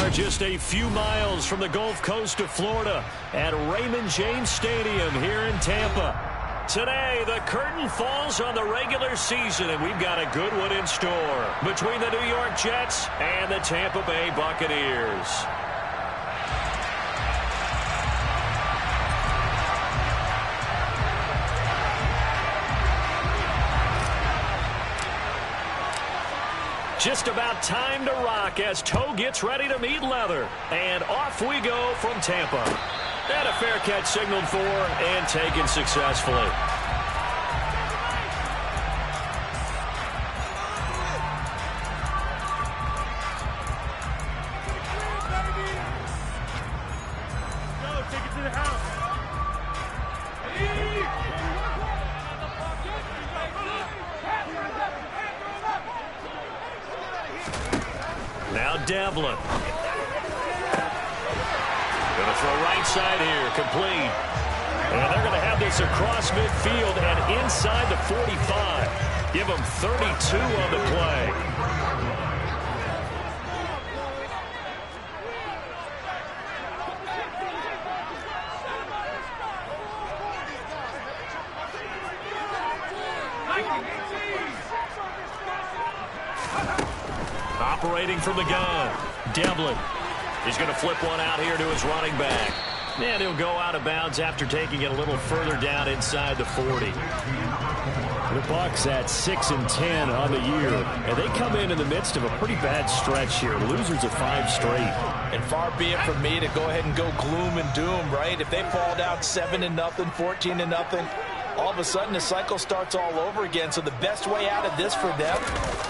are just a few miles from the Gulf Coast of Florida at Raymond James Stadium here in Tampa. Today, the curtain falls on the regular season, and we've got a good one in store between the New York Jets and the Tampa Bay Buccaneers. Just about time to rock as toe gets ready to meet leather. And off we go from Tampa. And a fair catch signaled for and taken successfully. Now Devlin. Going to throw right side here, complete. And they're going to have this across midfield and inside the 45. Give them 32 on the play. Operating from the gun, Devlin. He's going to flip one out here to his running back. And he'll go out of bounds after taking it a little further down inside the 40. The Bucs at 6-10 on the year, and they come in the midst of a pretty bad stretch here. Losers of 5 straight. And far be it from me to go ahead and go gloom and doom, right? If they fall down 7-0, 14-0, all of a sudden the cycle starts all over again. So the best way out of this for them,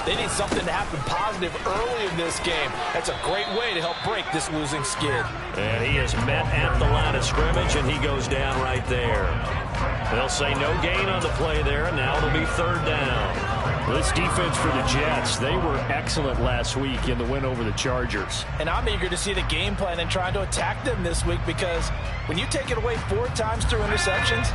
they need something to happen positive early in this game. That's a great way to help break this losing skid. And he is met at the line of scrimmage, and he goes down right there. They'll say no gain on the play there, and now it'll be 3rd down. This defense for the Jets, they were excellent last week in the win over the Chargers. And I'm eager to see the game plan and trying to attack them this week, because when you take it away 4 times through interceptions,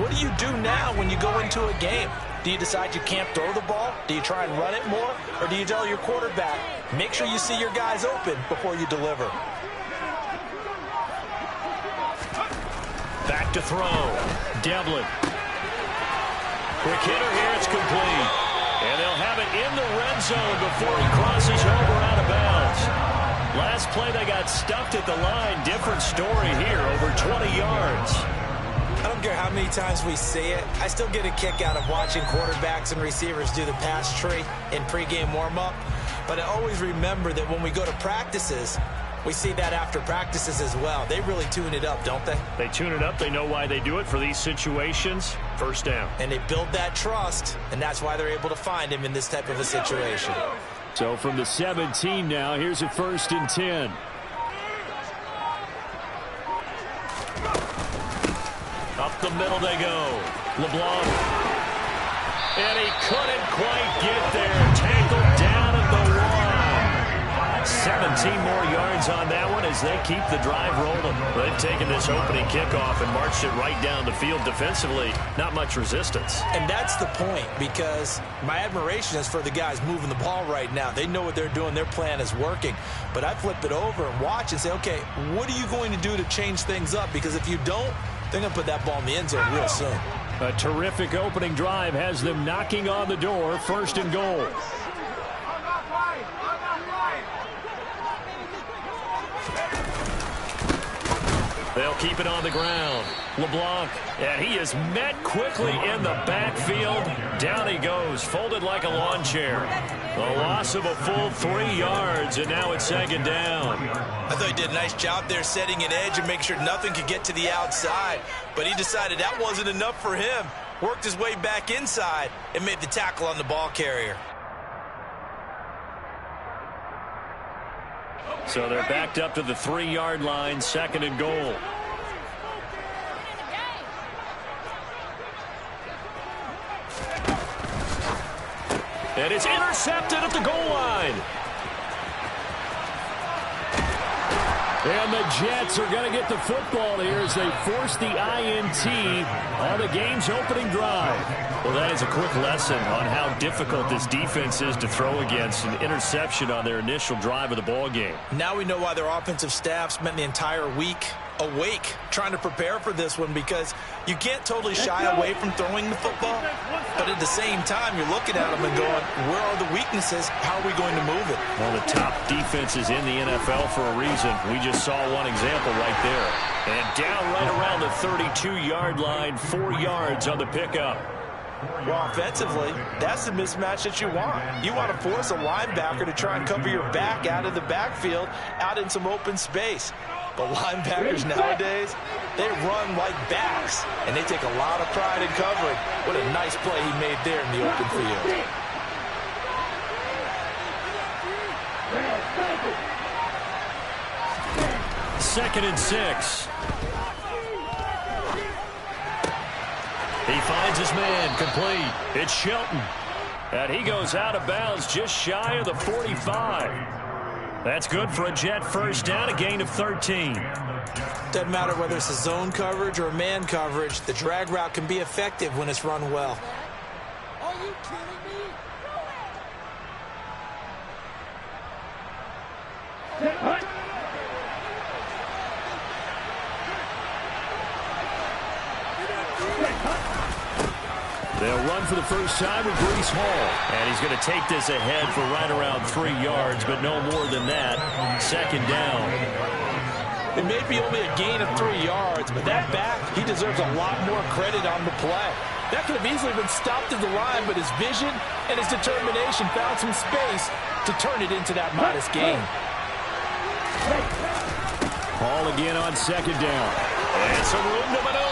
what do you do now when you go into a game? Do you decide you can't throw the ball? Do you try and run it more? Or do you tell your quarterback, make sure you see your guys open before you deliver? Back to throw. Devlin. Quick hitter here. It's complete. And they'll have it in the red zone before he crosses over out of bounds. Last play they got stuffed at the line. Different story here. Over 20 yards. I don't care how many times we see it. I still get a kick out of watching quarterbacks and receivers do the pass tree in pregame warm-up. But I always remember that when we go to practices, we see that after practices as well. They really tune it up, don't they? They tune it up. They know why they do it for these situations. 1st down. And they build that trust, and that's why they're able to find him in this type of a situation. So from the 17 now, here's a 1st and 10. Up the middle they go. LeBlanc. And he couldn't quite get there. Tackled down at the 1. 17 more yards on that one as they keep the drive rolling. They've taken this opening kickoff and marched it right down the field defensively. Not much resistance. And that's the point, because my admiration is for the guys moving the ball right now. They know what they're doing. Their plan is working. But I flip it over and watch and say, okay, what are you going to do to change things up? Because if you don't, they're going to put that ball in the end zone real soon. A terrific opening drive has them knocking on the door. 1st and goal. They'll keep it on the ground. LeBlanc, and he is met quickly in the backfield. Down he goes, folded like a lawn chair. The loss of a full 3 yards, and now it's 2nd down. I thought he did a nice job there setting an edge and make sure nothing could get to the outside. But he decided that wasn't enough for him. Worked his way back inside and made the tackle on the ball carrier. So they're backed up to the 3-yard line, 2nd and goal. And it's intercepted at the goal line. And the Jets are going to get the football here as they force the INT on the game's opening drive. Well, that fans a quick lesson on how difficult this defense is to throw against. An interception on their initial drive of the ball game. Now we know why their offensive staff spent the entire week awake trying to prepare for this one, because you can't totally shy away from throwing the football, but at the same time you're looking at them and going, where are the weaknesses? How are we going to move it? One of the top defenses in the NFL for a reason. We just saw one example right there. And down right around the 32-yard line, 4 yards on the pickup. Well, offensively, that's the mismatch that you want. You want to force a linebacker to try and cover your back out of the backfield, out in some open space. But linebackers nowadays, they run like backs, and they take a lot of pride in covering. What a nice play he made there in the open field. Second and 6. He finds his man, complete. It's Shelton. And he goes out of bounds just shy of the 45. That's good for a Jet first down, a gain of 13. Doesn't matter whether it's a zone coverage or man coverage, the drag route can be effective when it's run well. Are you kidding me? They'll run for the first time with Breece Hall. And he's going to take this ahead for right around 3 yards, but no more than that. Second down. It may be only a gain of 3 yards, but that back, he deserves a lot more credit on the play. That could have easily been stopped at the line, but his vision and his determination found some space to turn it into that modest gain. Hall again on second down. And some room to maneuver.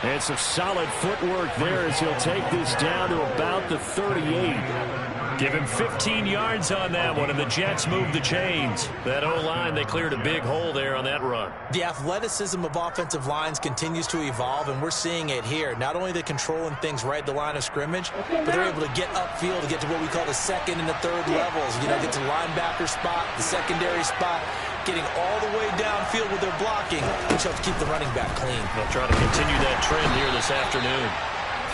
And some solid footwork there as he'll take this down to about the 38. Give him 15 yards on that one, and the Jets move the chains. That O-line, they cleared a big hole there on that run. The athleticism of offensive lines continues to evolve, and we're seeing it here. Not only are they controlling things right at the line of scrimmage, but they're able to get upfield to get to what we call the second and the third levels. You know, get to linebacker spot, the secondary spot, getting all the way downfield with their blocking, which helps keep the running back clean. They'll try to continue that trend here this afternoon.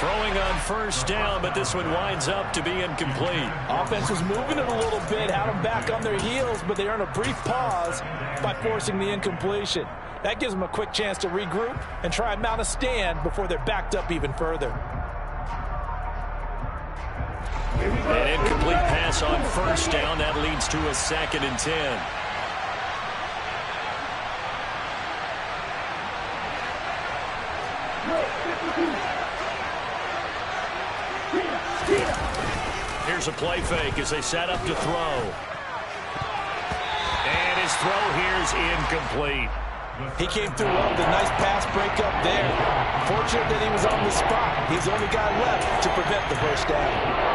Throwing on first down, but this one winds up to be incomplete. Offense was moving it a little bit, had them back on their heels, but they earn a brief pause by forcing the incompletion. That gives them a quick chance to regroup and try and mount a stand before they're backed up even further. An incomplete pass on first down. That leads to a 2nd and 10. Here's a play fake as they set up to throw. And his throw here is incomplete. He came through well with a nice pass breakup there. Fortunate that he was on the spot. He's the only guy left to prevent the first down.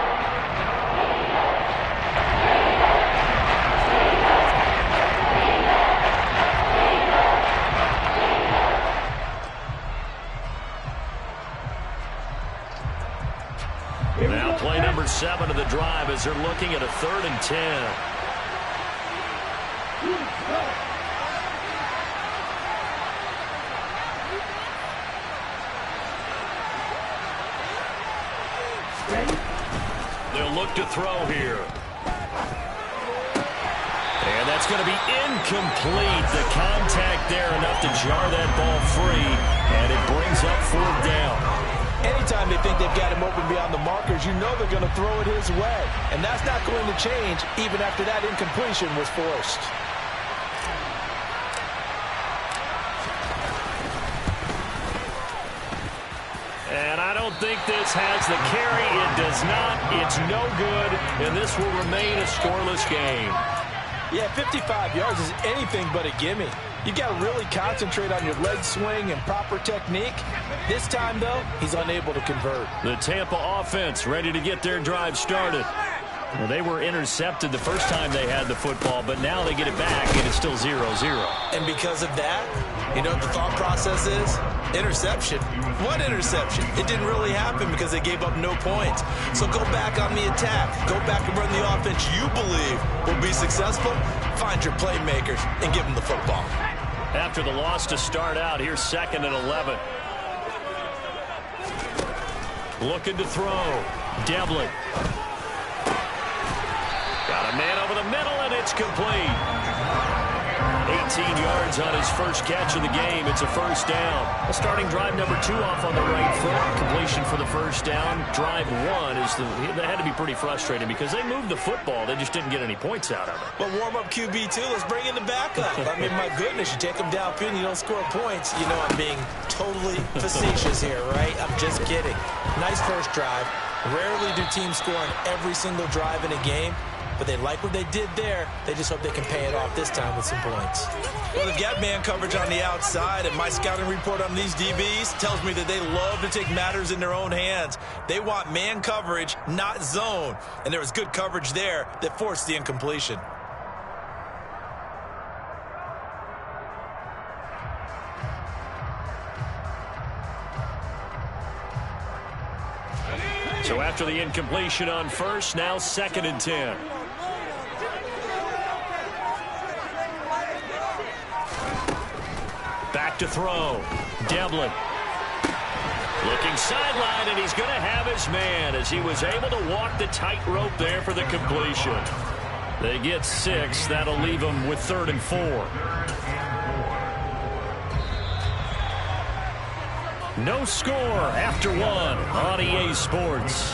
Now play number 7 of the drive as they're looking at a 3rd and 10. They'll look to throw here. And that's going to be incomplete. The contact there enough to jar that ball free, and it brings up 4th down. Anytime they think they've got him open beyond the markers, you know they're going to throw it his way. And that's not going to change even after that incompletion was forced. And I don't think this has the carry. It does not. It's no good. And this will remain a scoreless game. Yeah, 55 yards is anything but a gimme. You got to really concentrate on your leg swing and proper technique. This time, though, he's unable to convert. The Tampa offense ready to get their drive started. Well, they were intercepted the first time they had the football, but now they get it back, and it's still 0-0. And because of that, you know what the thought process is? Interception. What interception? It didn't really happen because they gave up no points. So go back on the attack. Go back and run the offense you believe will be successful. Find your playmakers and give them the football. After the loss to start out, here's 2nd and 11. Looking to throw. Devlin. Got a man over the middle, and it's complete. 18 yards on his first catch of the game. It's a first down. A starting drive number 2 off on the right foot. Completion for the first down. Drive 1 is they had to be pretty frustrating because they moved the football. They just didn't get any points out of it. Well, warm up QB2. Let's bring in the backup. I mean, my goodness, you take them downfield and you don't score points. You know I'm being totally facetious here, right? I'm just kidding. Nice first drive. Rarely do teams score on every single drive in a game. But they like what they did there. They just hope they can pay it off this time with some points. Well, they've got man coverage on the outside, and my scouting report on these DBs tells me that they love to take matters in their own hands. They want man coverage, not zone. And there was good coverage there that forced the incompletion. So after the incompletion on first, now 2nd and 10. Back to throw. Devlin. Looking sideline, and he's going to have his man as he was able to walk the tightrope there for the completion. They get 6. That'll leave them with 3rd and 4. No score after 1 on EA Sports.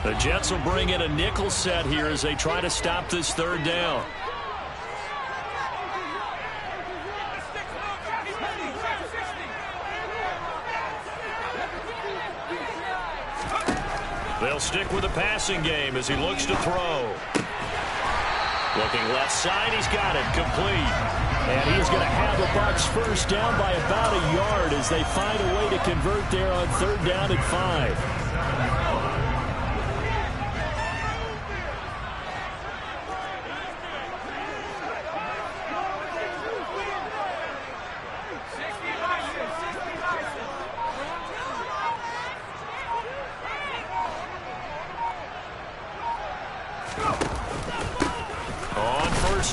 The Jets will bring in a nickel set here as they try to stop this 3rd down. They'll stick with the passing game as he looks to throw. Looking left side, he's got it complete. And he's going to have the Bucs first down by about a yard as they find a way to convert there on 3rd down and 5.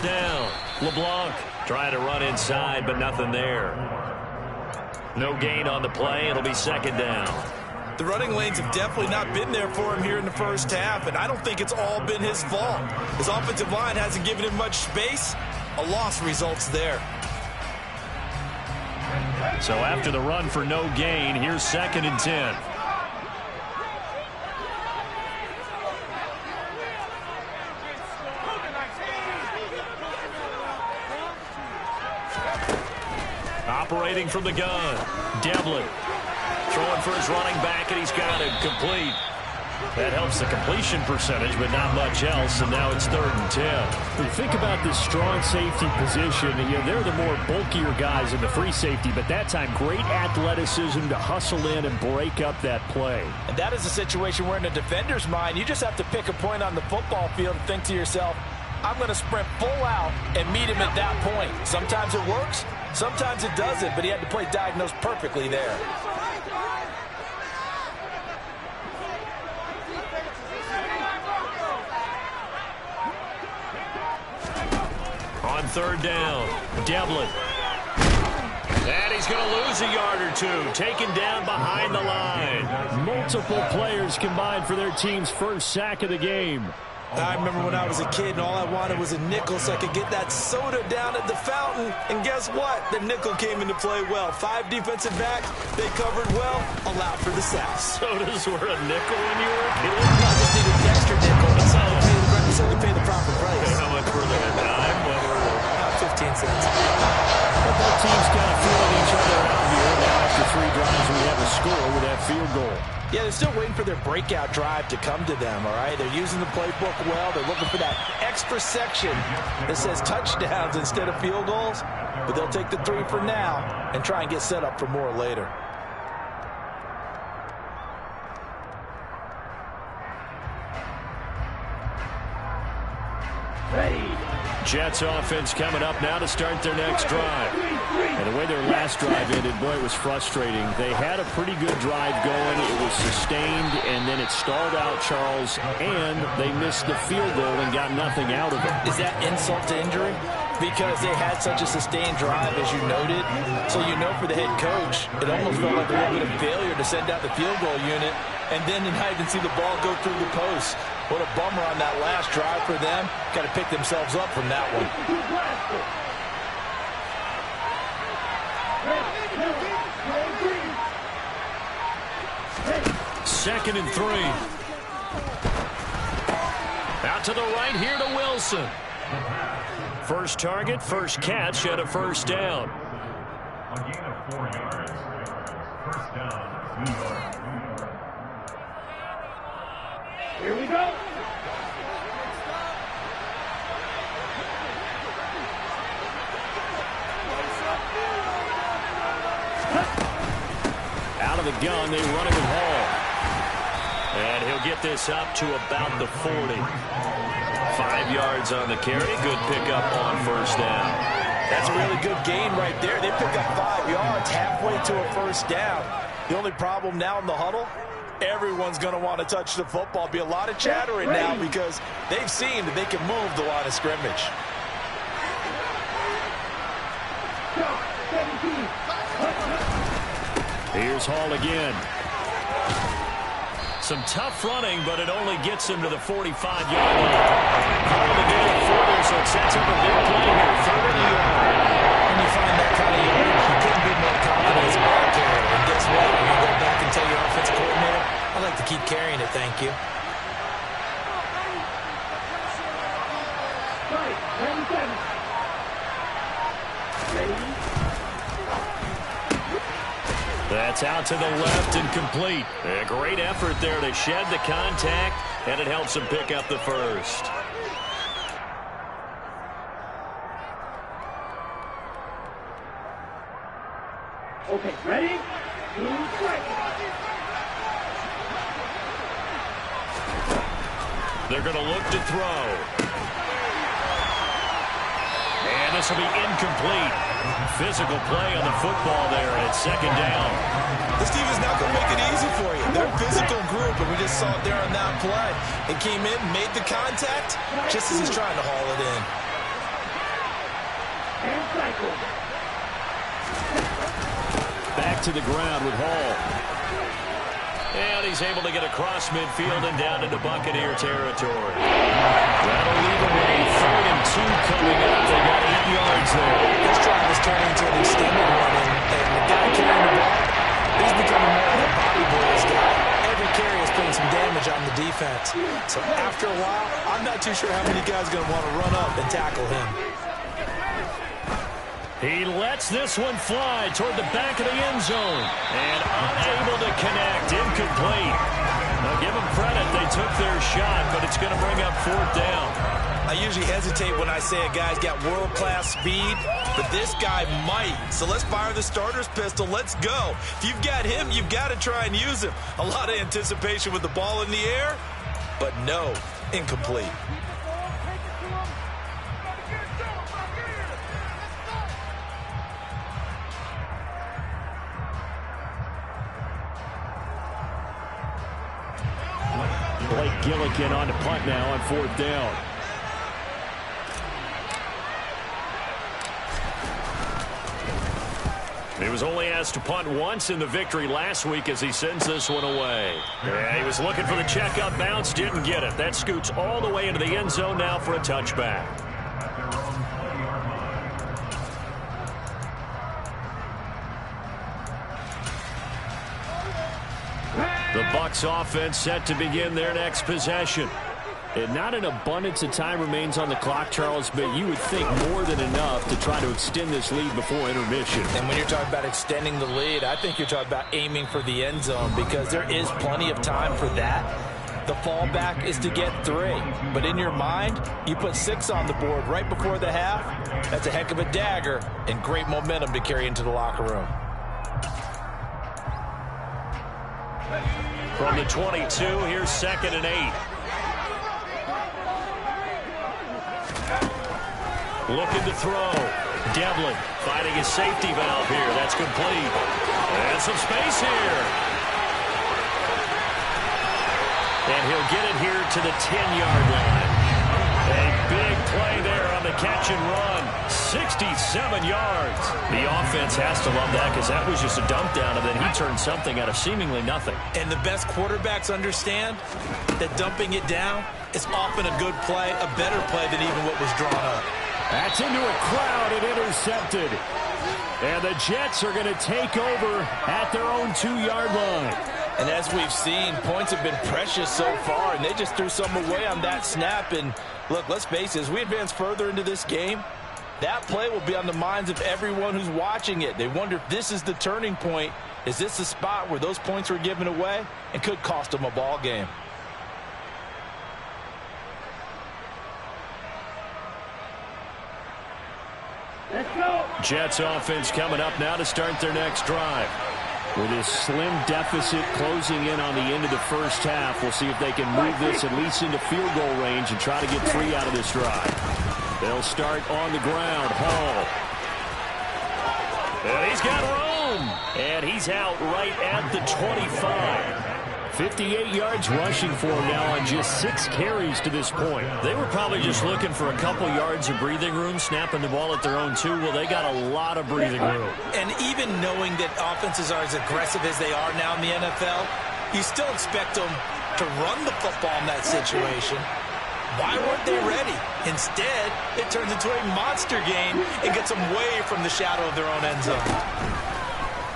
Down. LeBlanc trying to run inside, but nothing there. No gain on the play. It'll be 2nd down. The running lanes have definitely not been there for him here in the first half, and I don't think it's all been his fault. His offensive line hasn't given him much space. A loss results there. So after the run for no gain, here's 2nd and 10. Operating from the gun. Devlin throwing for his running back, and he's got it complete. That helps the completion percentage, but not much else, and now it's 3rd and 10. When you think about this strong safety position, you know, they're the more bulkier guys in the free safety, but that time great athleticism to hustle in and break up that play. And that is a situation where in a defender's mind, you just have to pick a point on the football field and think to yourself, I'm going to sprint full out and meet him at that point. Sometimes it works, sometimes it doesn't, but he had to play diagnosed perfectly there. On 3rd down, Devlin. And he's going to lose a yard or 2, taken down behind the line. Multiple players combined for their team's first sack of the game. I remember when I was a kid and all I wanted was a nickel so I could get that soda down at the fountain. And guess what? The nickel came into play well. 5 defensive backs, they covered well, allowed for the sacks. Sodas were a nickel when you were a kid? I just needed an extra nickel. So to pay the proper price. How much were they? A dime? What were they? 15 cents. But both teams kind of feeling each other out here. Now after 3 drives, we have a score with that field goal. Yeah, they're still waiting for their breakout drive to come to them, all right? They're using the playbook well. They're looking for that extra section that says touchdowns instead of field goals. But they'll take the 3 for now and try and get set up for more later. Ready. Jets offense coming up now to start their next drive. And the way their last drive ended, boy, it was frustrating. They had a pretty good drive going. It was sustained, and then it stalled out, Charles, and they missed the field goal and got nothing out of it. Is that insult to injury? Because they had such a sustained drive, as you noted. So you know for the head coach, it almost felt like a little bit of failure to send out the field goal unit, and then not even see the ball go through the post. What a bummer on that last drive for them. Got to pick themselves up from that one. Second and 3. Out to the right here to Wilson. First target, first catch, and a first down. A gain of 4 yards. First down, New York. Here we go. Out of the gun, they run it with Hall. And he'll get this up to about the 40. 5 yards on the carry. Good pickup on first down. That's a really good gain right there. They pick up 5 yards halfway to a first down. The only problem now in the huddle, everyone's going to want to touch the football. Be a lot of chattering now because they've seen that they can move the line of scrimmage. Here's Hall again. Some tough running, but it only gets him to the 45-yard line. Called to get it further, so it sets up a big play here. 30-yard. When you find that kind of yard, you couldn't be more confident as a ball carrier. And guess what? When you go back and tell your offensive coordinator, I'd like to keep carrying it, thank you. That's out to the left and complete. A great effort there to shed the contact, and it helps him pick up the first. Okay, ready? They're going to look to throw. And this will be incomplete. Physical play on the football there, and it's second down. This team is not going to make it easy for you. They're a physical group, and we just saw it there on that play. It came in, made the contact, just as he's trying to haul it in. And cycle. Back to the ground with Hall. And he's able to get across midfield and down into Buccaneer territory. That'll leave him with a 3rd and 2 coming up. They got 8 yards there. This drive is turning into an extended one, and the guy carrying the ball, he's becoming more of a body boys guy. Every carry is putting some damage on the defense. So after a while, I'm not too sure how many guys are going to want to run up and tackle him. He lets this one fly toward the back of the end zone. And unable to connect. Incomplete. Now give them credit. They took their shot, but it's going to bring up 4th down. I usually hesitate when I say a guy's got world-class speed, but this guy might. So let's fire the starter's pistol. Let's go. If you've got him, you've got to try and use him. A lot of anticipation with the ball in the air, but no, incomplete. Blake Gillikin on to punt now on 4th down. He was only asked to punt once in the victory last week as he sends this one away. Yeah, he was looking for the check-up bounce, didn't get it. That scoots all the way into the end zone now for a touchback. The Bucs offense set to begin their next possession. And not an abundance of time remains on the clock, Charles, but you would think more than enough to try to extend this lead before intermission. And when you're talking about extending the lead, I think you're talking about aiming for the end zone because there is plenty of time for that. The fallback is to get 3. But in your mind, you put 6 on the board right before the half. That's a heck of a dagger and great momentum to carry into the locker room. From the 22, here's 2nd and 8. Looking to throw. Devlin finding his safety valve here. That's complete. And some space here. And he'll get it here to the 10-yard line. A big play there on the catch and run. 67 yards. The offense has to love that because that was just a dump down, and then he turned something out of seemingly nothing. And the best quarterbacks understand that dumping it down is often a good play, a better play than even what was drawn up. That's into a crowd and intercepted. And the Jets are going to take over at their own 2-yard line. And as we've seen, points have been precious so far, and they just threw some away on that snap. And look, let's face it, as we advance further into this game, that play will be on the minds of everyone who's watching it. They wonder if this is the turning point. Is this the spot where those points were given away and could cost them a ball game? Let's go. Jets offense coming up now to start their next drive. With this slim deficit closing in on the end of the first half, we'll see if they can move this at least into field goal range and try to get 3 out of this drive. They'll start on the ground. Hall. And he's got room. And he's out right at the 25. 58 yards rushing for him now on just 6 carries to this point. They were probably just looking for a couple yards of breathing room, snapping the ball at their own 2. Well, they got a lot of breathing room. And even knowing that offenses are as aggressive as they are now in the NFL, you still expect them to run the football in that situation. Why weren't they ready? Instead, it turns into a monster game and gets them way from the shadow of their own end zone.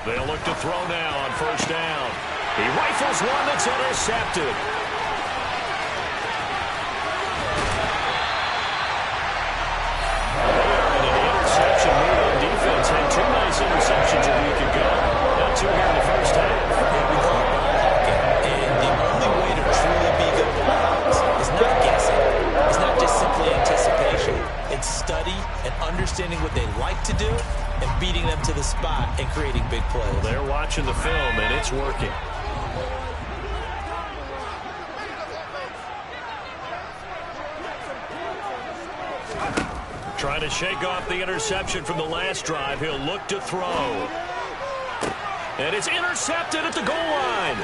They'll look to throw now on first down. He rifles one that's intercepted. And an interception move on defense. Had 2 nice interceptions a week ago. Now 2 here in the first half. We call it ball hawking. And the only way to truly be good ball hawks is not guessing. It's not just simply anticipation. It's study and understanding what they like to do and beating them to the spot and creating big plays. They're watching the film, and it's working. Trying to shake off the interception from the last drive. He'll look to throw. And it's intercepted at the goal line.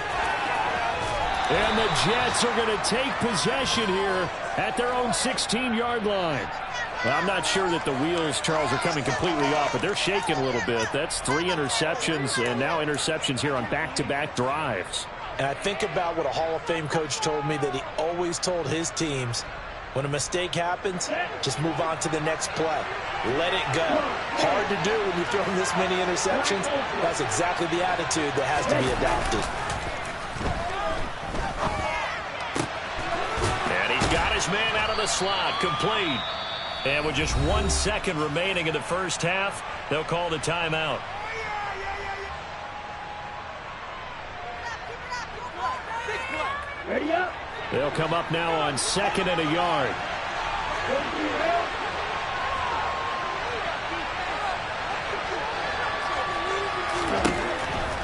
And the Jets are going to take possession here at their own 16-yard line. Well, I'm not sure that the wheels, Charles, are coming completely off, but they're shaking a little bit. That's 3 interceptions, and now interceptions here on back-to-back drives. And I think about what a Hall of Fame coach told me that he always told his teams, when a mistake happens, just move on to the next play. Let it go. Hard to do when you've thrown this many interceptions. That's exactly the attitude that has to be adopted. And he's got his man out of the slot, complete. And with just 1 second remaining in the first half, they'll call the timeout. Ready up. They'll come up now on 2nd and a yard.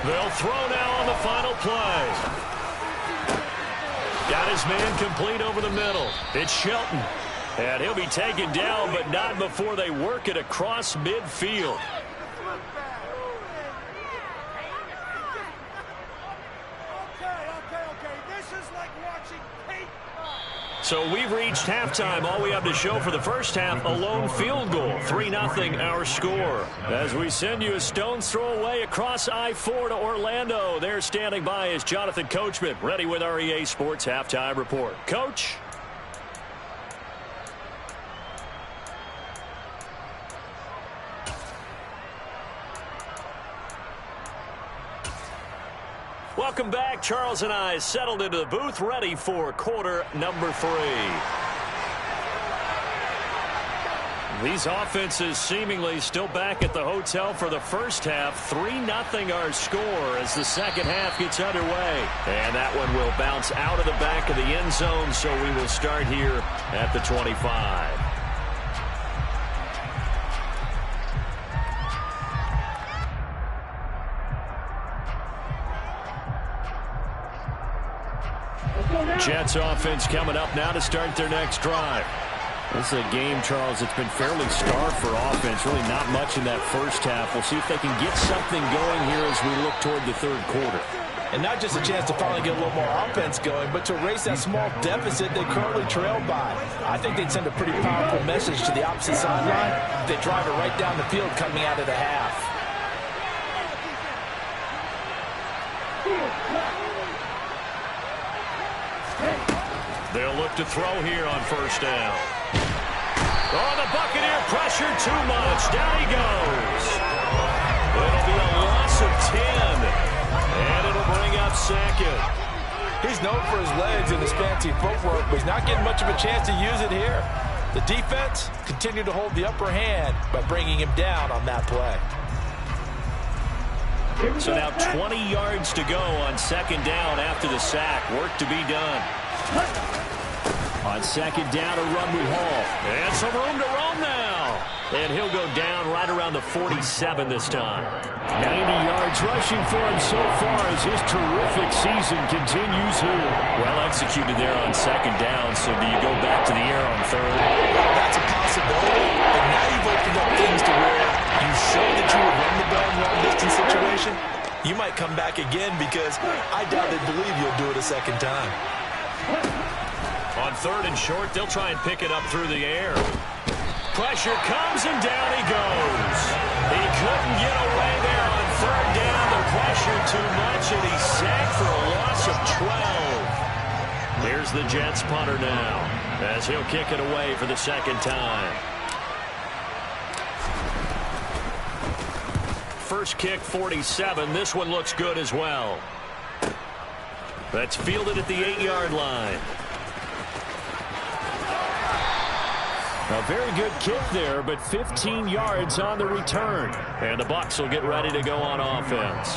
They'll throw now on the final play. Got his man complete over the middle. It's Shelton. And he'll be taken down, but not before they work it across midfield. So we've reached halftime. All we have to show for the first half, a lone field goal. 3-0 our score. As we send you a stone's throw away across I-4 to Orlando. There standing by is Jonathan Coachman, ready with our EA Sports Halftime Report. Coach? Welcome back. Charles and I settled into the booth, ready for quarter number 3. These offenses seemingly still back at the hotel for the first half. 3-0 our score as the second half gets underway. And that one will bounce out of the back of the end zone, so we will start here at the 25. Jets offense coming up now to start their next drive. This is a game, Charles, that's been fairly starved for offense. Really not much in that first half. We'll see if they can get something going here as we look toward the third quarter. And not just a chance to finally get a little more offense going, but to erase that small deficit they currently trailed by. I think they'd send a pretty powerful message to the opposite sideline if they drive it right down the field coming out of the half. They'll look to throw here on first down. Oh, the Buccaneer pressure too much. Down he goes. It'll be a loss of 10. And it'll bring up second. He's known for his legs and his fancy footwork, but he's not getting much of a chance to use it here. The defense continued to hold the upper hand by bringing him down on that play. So now 20 yards to go on second down after the sack. Work to be done. On second down, a run with Hall. And some room to roam now. And he'll go down right around the 47 this time. 90 yards rushing for him so far as his terrific season continues here. Well executed there on second down. So do you go back to the air on third? That's a possibility. But now you've opened up things to where you showed that you would run the ball in a long-distance situation. You might come back again because I doubt they believe you'll do it a second time. On third and short, they'll try and pick it up through the air. Pressure comes, and down he goes. He couldn't get away there on third down. The pressure too much, and he's sacked for a loss of 12. Here's the Jets punter now, as he'll kick it away for the second time. First kick, 47. This one looks good as well. That's fielded at the 8-yard line. A very good kick there, but 15 yards on the return. And the Bucs will get ready to go on offense.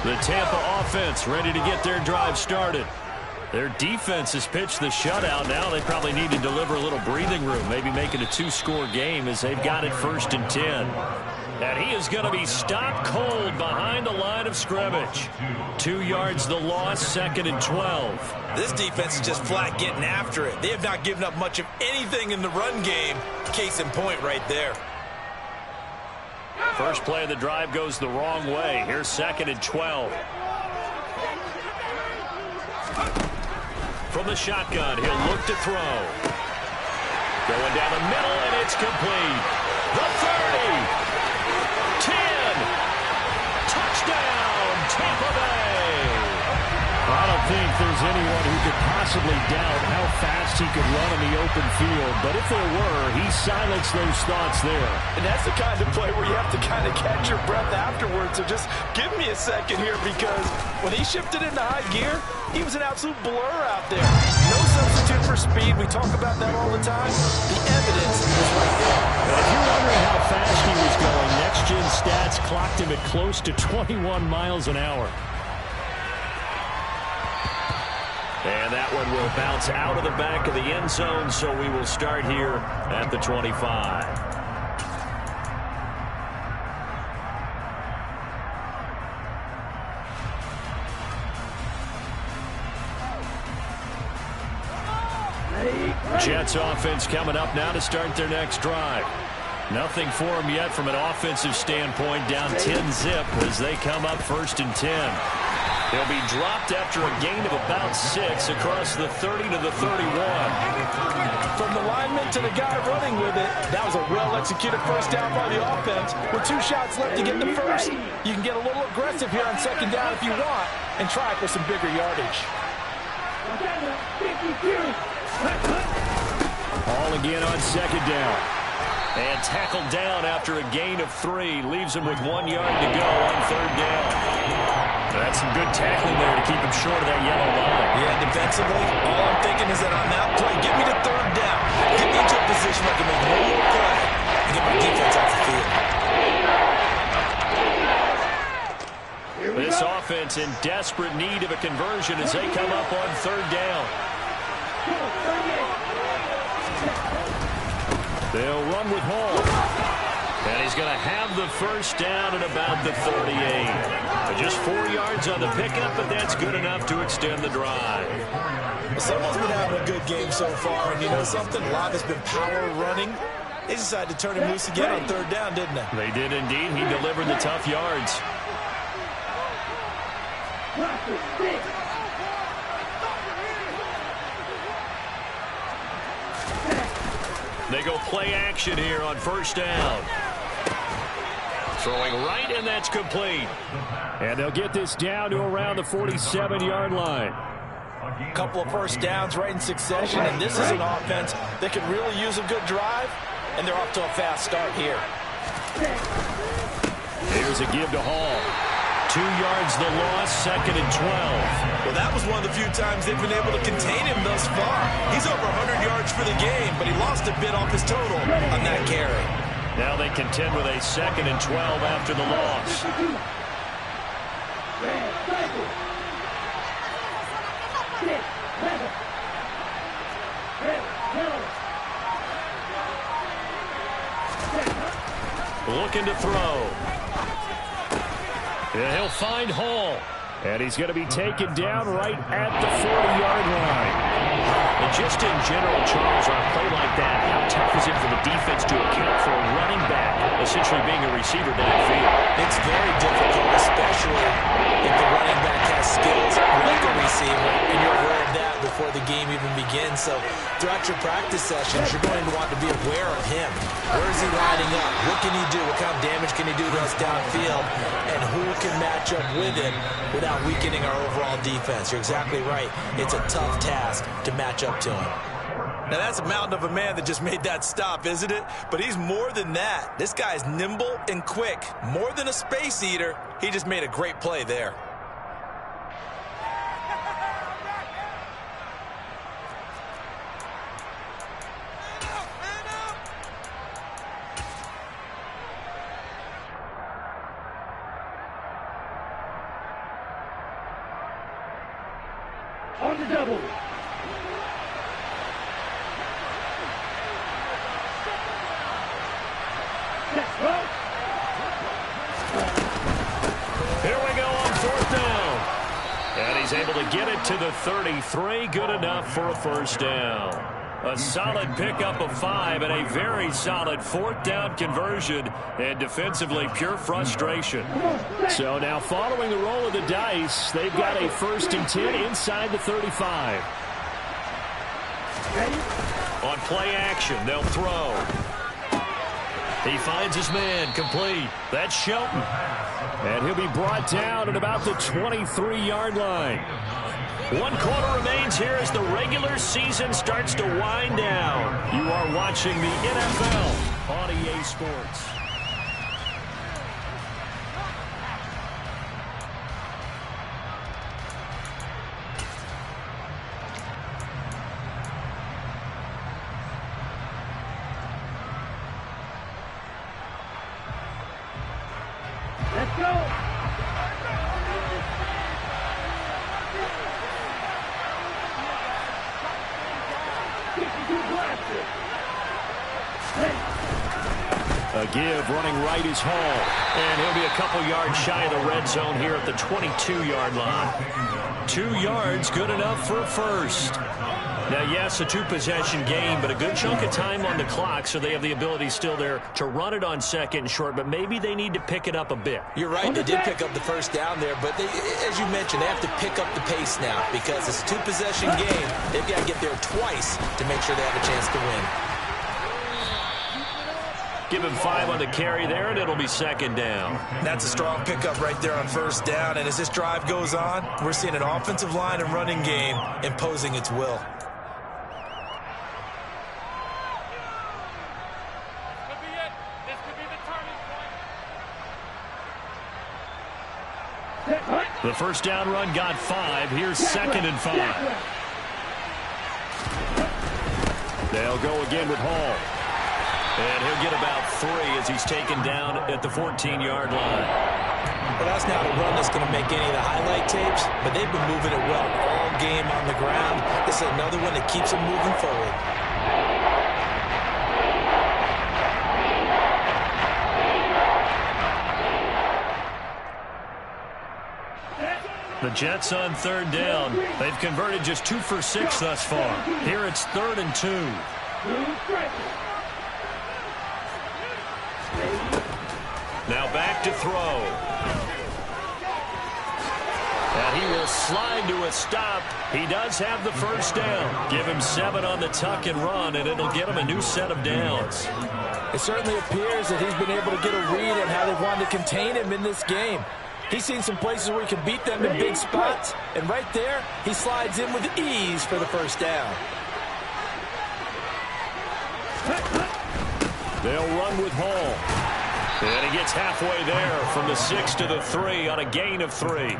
The Tampa offense ready to get their drive started. Their defense has pitched the shutout. Now they probably need to deliver a little breathing room, maybe make it a 2-score game as they've got it first and 10. And he is going to be stopped cold behind the line of scrimmage. 2 yards the loss, second and 12. This defense is just flat getting after it. They have not given up much of anything in the run game. Case in point right there. First play of the drive goes the wrong way. Here's second and 12. From the shotgun, he'll look to throw. Going down the middle, and it's complete. The 30. 10. Touchdown, Tampa Bay. I don't think there's anyone who could possibly doubt how fast he could run in the open field. But if there were, he silenced those thoughts there. And that's the kind of play where you have to kind of catch your breath afterwards. So just give me a second here, because when he shifted into high gear, he was an absolute blur out there. No substitute for speed. We talk about that all the time. The evidence is right there. But if you're wondering how fast he was going, next-gen stats clocked him at close to 21 miles an hour. And that one will bounce out of the back of the end zone, so we will start here at the 25. Jets offense coming up now to start their next drive. Nothing for them yet from an offensive standpoint, down 10-zip as they come up first and 10. They'll be dropped after a gain of about 6 across the 30 to the 31. From the lineman to the guy running with it, that was a well-executed first down by the offense. With 2 shots left to get the first, you can get a little aggressive here on second down if you want and try for some bigger yardage. Ball again on second down. And tackled down after a gain of 3. Leaves him with 1 yard to go on third down. That's some good tackling there to keep him short of that yellow line. Yeah, defensively, all I'm thinking is that on that play, get me to third down. Get me into a position where I can make one more play and get my defense off the field. This offense offense in desperate need of a conversion as they come up on third down. They'll run with Hall. And he's going to have the first down at about the 38. Just 4 yards on the pickup, but that's good enough to extend the drive. Well, someone's been having a good game so far, and you know something? A lot has been power running. They decided to turn him loose again on third down, didn't they? They did indeed. He delivered the tough yards. They go play action here on first down. Throwing right, and that's complete. And they'll get this down to around the 47-yard line. A couple of first downs right in succession, and this is an offense that could really use a good drive, and they're off to a fast start here. Here's a give to Hall. 2 yards the loss, 2nd and 12. Well, that was one of the few times they've been able to contain him thus far. He's over 100 yards for the game, but he lost a bit off his total on that carry. Now they contend with a 2nd and 12 after the loss. Looking to throw. And he'll find Hall. And he's going to be taken down right at the 40-yard line. And just in general, Charles, on a play like that, how tough is it for the defense to account for a running back essentially being a receiver downfield? It's very difficult, especially if the running back has skills like a receiver, and you're aware of that before the game even begins. So throughout your practice sessions, you're going to want to be aware of him. Where is he lining up? What can he do? What kind of damage can he do to us downfield? And who can match up with him without weakening our overall defense? You're exactly right. It's a tough task to match up to him. Now, that's a mountain of a man that just made that stop, isn't it? But he's more than that. This guy's nimble and quick. More than a space eater, he just made a great play there. On the double. Here we go on fourth down. And he's able to get it to the 33. Good enough for a first down. A solid pickup of 5 and a very solid fourth down conversion. And defensively, pure frustration. So now following the roll of the dice, they've got a 1st and 10 inside the 35. On play action, they'll throw. He finds his man, complete. That's Shelton. And he'll be brought down at about the 23-yard line. 1 quarter remains here as the regular season starts to wind down. You are watching the NFL on EA Sports. Let's go. A give running right is Hall. And he'll be a couple yards shy of the red zone here at the 22-yard line. 2 yards, good enough for a first. Now, yes, a 2-possession game, but a good chunk of time on the clock, so they have the ability still there to run it on 2nd and short, but maybe they need to pick it up a bit. You're right, they did pick up the first down there, but as you mentioned, they have to pick up the pace now because it's a 2-possession game. They've got to get there twice to make sure they have a chance to win. Give him 5 on the carry there, and it'll be 2nd down. That's a strong pickup right there on first down, and as this drive goes on, we're seeing an offensive line and running game imposing its will. The first down run got 5. Here's 2nd and 5. They'll go again with Hall. And he'll get about 3 as he's taken down at the 14-yard line. Well, that's not a run that's going to make any of the highlight tapes, but they've been moving it well all game on the ground. This is another one that keeps them moving forward. The Jets on third down. They've converted just 2 for 6 thus far. Here it's 3rd and 2. Now back to throw. And he will slide to a stop. He does have the first down. Give him 7 on the tuck and run, and it'll get him a new set of downs. It certainly appears that he's been able to get a read on how they've wanted to contain him in this game. He's seen some places where he can beat them in big spots, and right there, he slides in with ease for the first down. They'll run with Hall. And he gets halfway there from the 6 to the 3 on a gain of 3.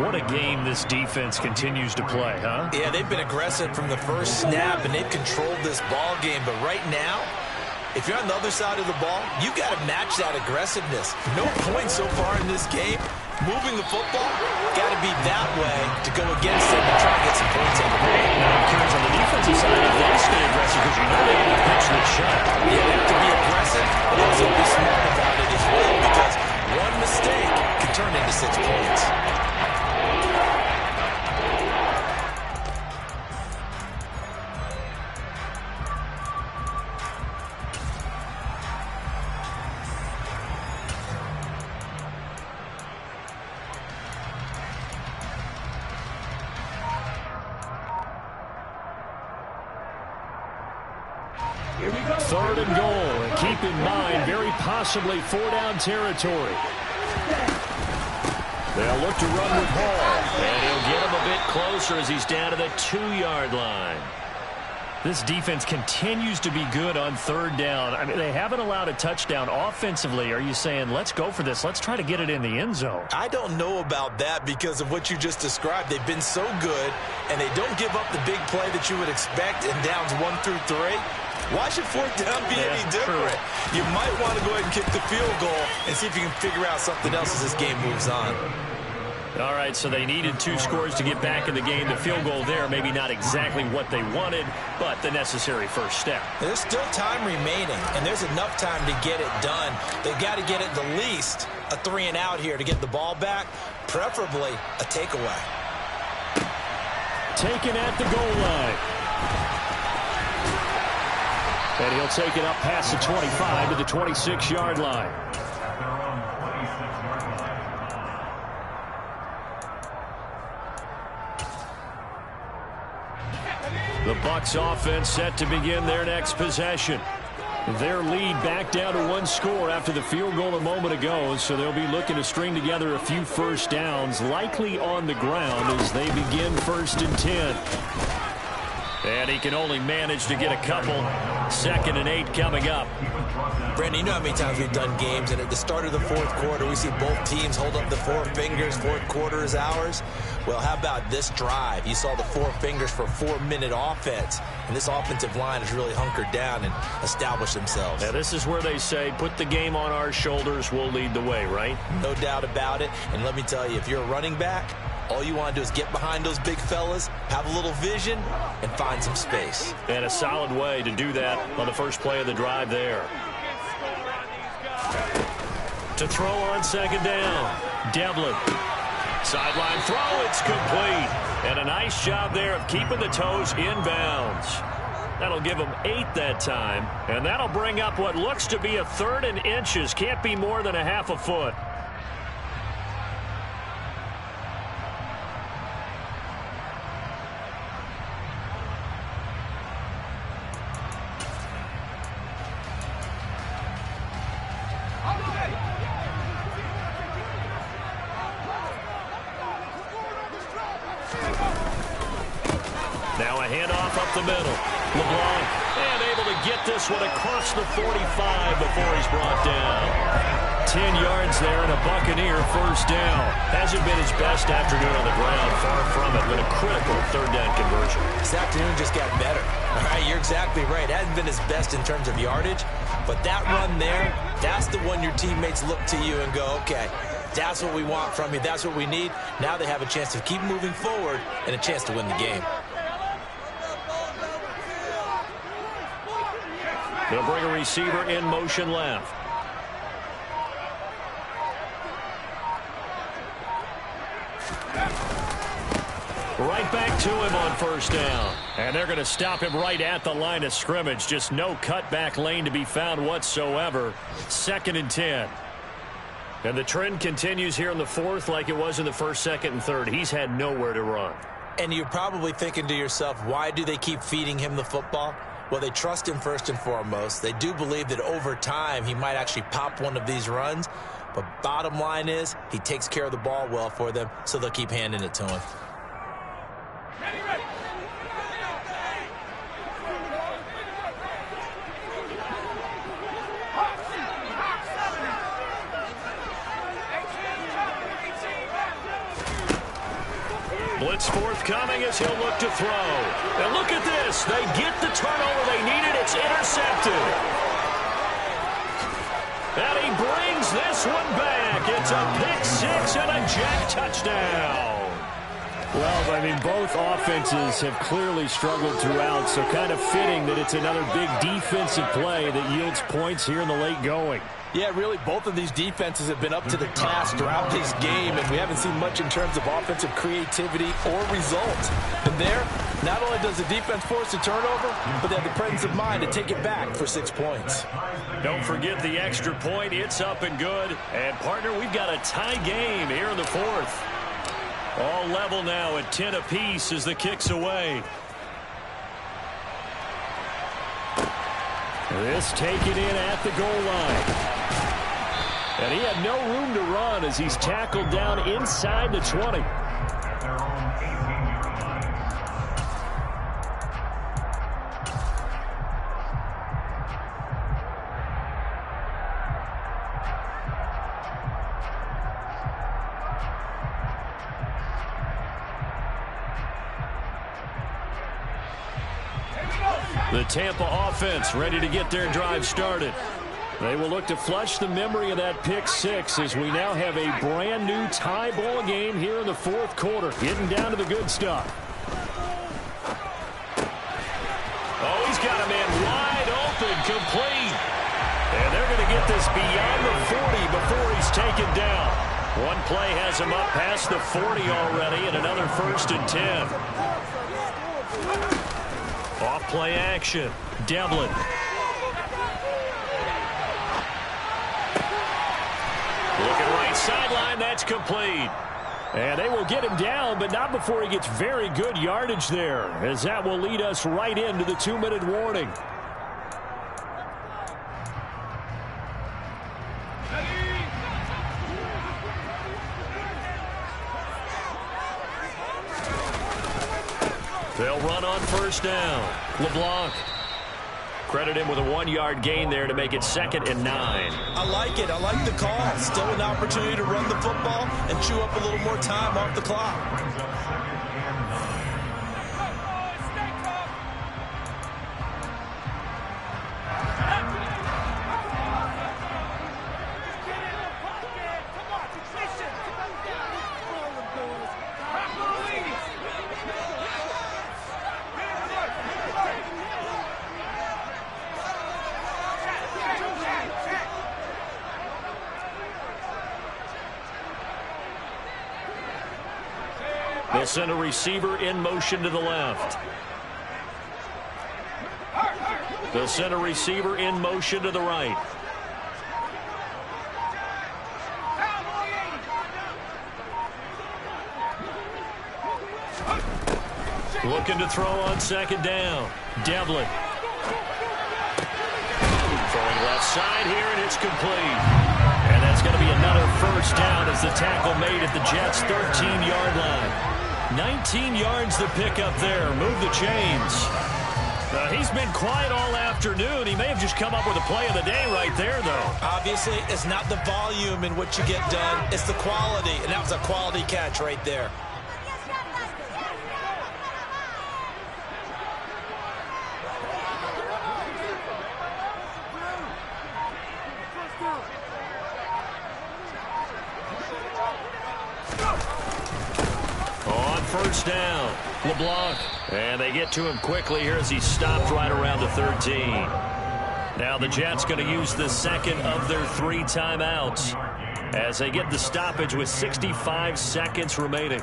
What a game this defense continues to play, huh? Yeah, they've been aggressive from the first snap, and they've controlled this ball game. But right now, if you're on the other side of the ball, you got to match that aggressiveness. No points so far in this game. Moving the football, got to be that way to go against them and try to get some points on the board. Now I'm curious on the defensive side if they stay aggressive because you know they want to pitch this shot. Yeah, they have to be aggressive, but also be smart about it as well, because one mistake can turn into 6 points. Third and goal. And keep in mind, very possibly 4-down territory. They'll look to run with Hall. And he'll get him a bit closer as he's down to the 2-yard line. This defense continues to be good on third down. I mean, they haven't allowed a touchdown offensively. Are you saying, let's go for this? Let's try to get it in the end zone. I don't know about that because of what you just described. They've been so good, and they don't give up the big play that you would expect in downs 1 through 3. Why should 4th down be any different? True. You might want to go ahead and kick the field goal and see if you can figure out something else as this game moves on. All right, so they needed 2 scores to get back in the game. The field goal there, maybe not exactly what they wanted, but the necessary first step. There's still time remaining, and there's enough time to get it done. They've got to get at the least a 3-and-out here to get the ball back, preferably a takeaway. Taken at the goal line. And he'll take it up past the 25 to the 26-yard line. The Bucs offense set to begin their next possession. Their lead back down to 1 score after the field goal a moment ago, so they'll be looking to string together a few first downs, likely on the ground as they begin 1st and 10. And he can only manage to get a couple. 2nd and 8 coming up. Brandon, you know how many times we've done games, and at the start of the 4th quarter, we see both teams hold up the 4 fingers, 4th quarter is ours. Well, how about this drive? You saw the 4 fingers for a 4-minute offense, and this offensive line has really hunkered down and established themselves. Now, this is where they say, put the game on our shoulders, we'll lead the way, right? No doubt about it, and let me tell you, if you're a running back, all you want to do is get behind those big fellas, have a little vision, and find some space. And a solid way to do that on the first play of the drive there. To throw on 2nd down. Devlin. Sideline throw, it's complete. And a nice job there of keeping the toes inbounds. That'll give them 8 that time. And that'll bring up what looks to be a 3rd and inches. Can't be more than a half a foot. Now a handoff up the middle. LeBlanc, and able to get this one across the 45 before he's brought down. 10 yards there and a Buccaneer first down. Hasn't been his best afternoon on the ground. Far from it, but a critical 3rd down conversion. This afternoon just got better. All right, you're exactly right. It hasn't been his best in terms of yardage, but that run there, that's the one your teammates look to you and go, okay, That's what we want from you. That's what we need. Now they have a chance to keep moving forward and a chance to win the game. They'll bring a receiver in motion left. Right back to him on first down. And they're going to stop him right at the line of scrimmage. Just no cutback lane to be found whatsoever. 2nd and 10. And the trend continues here in the fourth like it was in the first, second, and third. He's had nowhere to run. And you're probably thinking to yourself, why do they keep feeding him the football? Well, they trust him first and foremost. They do believe that over time he might actually pop one of these runs. But bottom line is he takes care of the ball well for them, so they'll keep handing it to him. Blitz forthcoming as he'll look to throw. And look at this. They get the turnover they needed. It's intercepted. And he brings this one back. It's a pick six and a jack touchdown. Well, I mean, both offenses have clearly struggled throughout, so kind of fitting that it's another big defensive play that yields points here in the late going. Yeah, really, both of these defenses have been up to the task throughout this game, and we haven't seen much in terms of offensive creativity or results. And there, not only does the defense force a turnover, but they have the presence of mind to take it back for 6 points. Don't forget the extra point. It's up and good. And, partner, we've got a tie game here in the fourth. All level now at 10 apiece as the kick's away. This taken in at the goal line. And he had no room to run as he's tackled down inside the 20. At their own 18-yard line. The Tampa offense ready to get their drive started. They will look to flush the memory of that pick six as we now have a brand new tie ball game here in the fourth quarter. Getting down to the good stuff. Oh, he's got a man wide open, complete. And they're going to get this beyond the 40 before he's taken down. One play has him up past the 40 already, and another 1st and 10. Off play action. Devlin. Looking right sideline, that's complete. And they will get him down, but not before he gets very good yardage there, as that will lead us right into the 2-minute warning. They'll run on first down. LeBlanc. Credit him with a 1-yard gain there to make it 2nd and 9. I like it. I like the call. Still an opportunity to run the football and chew up a little more time off the clock. Brings up 2nd and 9. They'll send a receiver in motion to the left. They'll send a receiver in motion to the right. Looking to throw on 2nd down. Devlin. Throwing left side here, and it's complete. And that's going to be another 1st down as the tackle made at the Jets' 13-yard line. 19 yards to pick up there. Move the chains. He's been quiet all afternoon. He may have just come up with a play of the day right there, though. Obviously, it's not the volume in what you get done. It's the quality, and that was a quality catch right there. first down. LeBlanc. And they get to him quickly here as he stopped right around the 13. Now the Jets going to use the second of their 3 timeouts as they get the stoppage with 65 seconds remaining.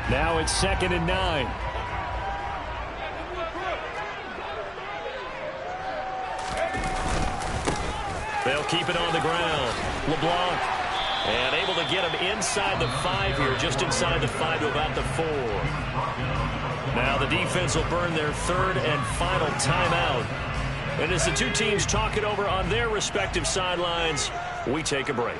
Now it's 2nd and 9. They'll keep it on the ground. LeBlanc. And able to get him inside the 5 here, just inside the 5 to about the 4. Now the defense will burn their 3rd and final timeout. And as the two teams talk it over on their respective sidelines, we take a break.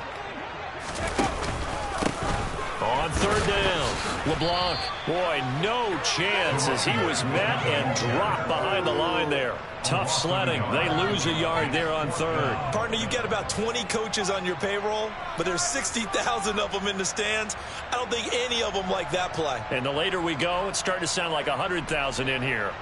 On 3rd down, LeBlanc. Boy, no chance as he was met and dropped behind the line there. Tough sledding. They lose a yard there on 3rd. Partner, you got about 20 coaches on your payroll, but there's 60,000 of them in the stands. I don't think any of them like that play. And the later we go, it's starting to sound like 100,000 in here.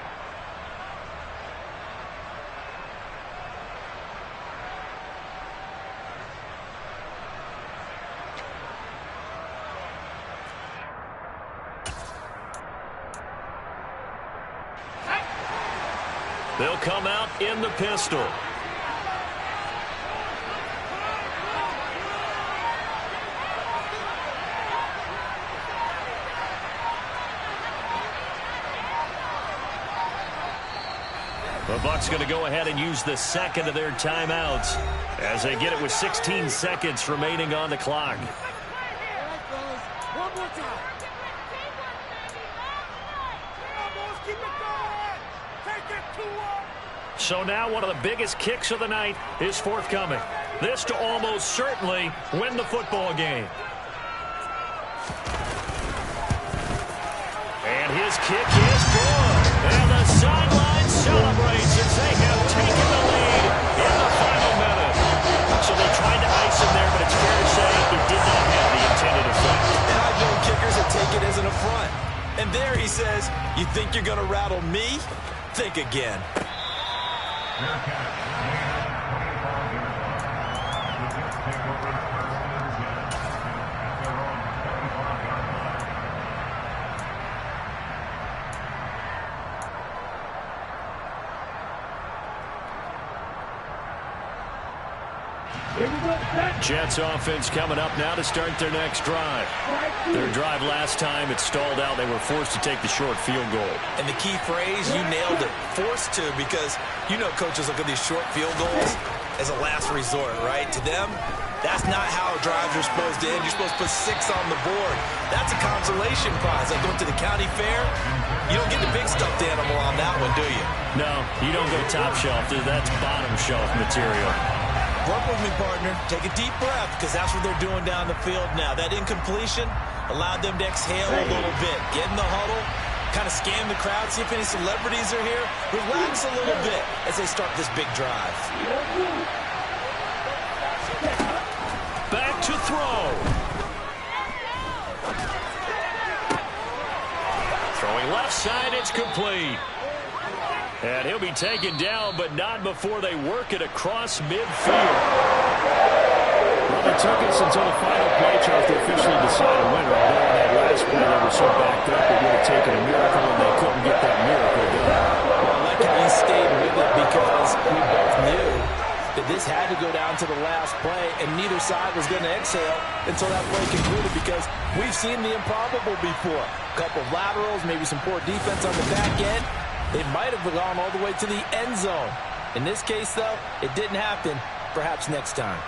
They'll come out in the pistol. The Bucs going to go ahead and use the second of their timeouts as they get it with 16 seconds remaining on the clock. One more time. Keep it going. Take it to one. So now one of the biggest kicks of the night is forthcoming. This to almost certainly win the football game. And his kick is good. And the sideline celebrates as they have taken the lead in the final minute. So they tried to ice him there, but it's fair to say it did not have the intended effect. And I've known kickers that take it as an affront. And there he says, you think you're going to rattle me? Think again. Jets offense coming up now to start their next drive. Their drive last time, it stalled out. They were forced to take the short field goal. And the key phrase, you nailed it, forced to, because you know coaches look at these short field goals as a last resort, right? To them, that's not how drives are supposed to end. You're supposed to put 6 on the board. That's a consolation prize. Like going to the county fair, you don't get the big stuffed animal on that one, do you? No, you don't go top shelf. That's bottom shelf material. Work with me, partner. Take a deep breath, because that's what they're doing down the field now. That incompletion allowed them to exhale a little bit. Get in the huddle, kind of scan the crowd, see if any celebrities are here. Relax a little bit as they start this big drive. Back to throw. Throwing left side, it's complete. And he'll be taken down, but not before they work it across midfield. Well, it took us until the final play, Charles, to officially decide a winner. Although on that last play, they were so backed up, it would have taken a miracle, and they couldn't get that miracle done. Well, I like how he stayed with it because we both knew that this had to go down to the last play, and neither side was going to exhale until that play concluded, because we've seen the improbable before. A couple of laterals, maybe some poor defense on the back end. They might have gone all the way to the end zone. In this case, though, it didn't happen. Perhaps next time.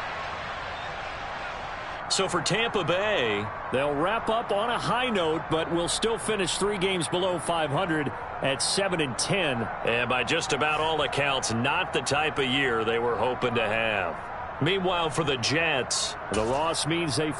So for Tampa Bay, they'll wrap up on a high note, but will still finish 3 games below 500 at 7-10. And by just about all accounts, not the type of year they were hoping to have. Meanwhile, for the Jets, the loss means they